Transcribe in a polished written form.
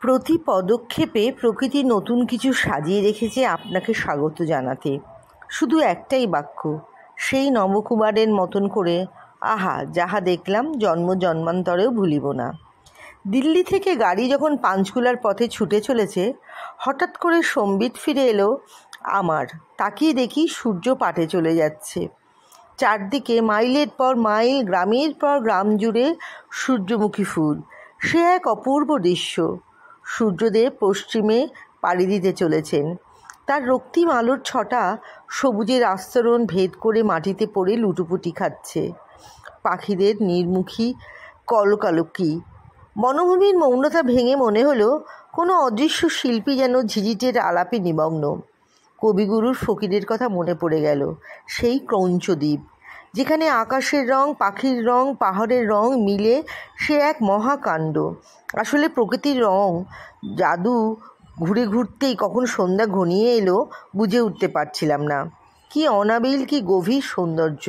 প্রতি পদক্ষেপে প্রকৃতি নতুন কিছু সাজিয়ে রেখেছে আপনাকে স্বাগত জানাতে। শুধু একটাই বাক্য, সেই নবকুমারের মতন করে, আহা যাহা দেখলাম জন্ম জন্মান্তরেও ভুলিব না। দিল্লি থেকে গাড়ি যখন পাঞ্চকুলার পথে ছুটে চলেছে, হঠাৎ করে সম্বিত ফিরে এলো আমার। তাকিয়ে দেখি সূর্য পাটে চলে যাচ্ছে। চারদিকে মাইলের পর মাইল, গ্রামের পর গ্রাম জুড়ে সূর্যমুখী ফুল। সে এক অপূর্ব দৃশ্য। সূর্যদেব পশ্চিমে পাড়ি দিতে চলেছেন। তার রক্তিম আলোর ছটা সবুজের আস্তরণ ভেদ করে মাটিতে পড়ে লুটোপুটি খাচ্ছে। পাখিদের নির্মুখী কলকালকি। বনভূমির মৌনতা ভেঙে মনে হলো কোনো অদৃশ্য শিল্পী যেন ঝিঝিটের আলাপে নিমগ্ন। কবিগুরুর ফকিরের কথা মনে পড়ে গেল। সেই ক্রৌঞ্চদ্বীপ, যেখানে আকাশের রং, পাখির রং, পাহাড়ের রং মিলে সে এক মহাকাণ্ড। আসলে প্রকৃতির রং জাদু ঘুরে ঘুরতেই কখন সন্ধ্যা ঘনিয়ে এলো বুঝে উঠতে পারছিলাম না। কি অনাবিল, কি গভীর সৌন্দর্য!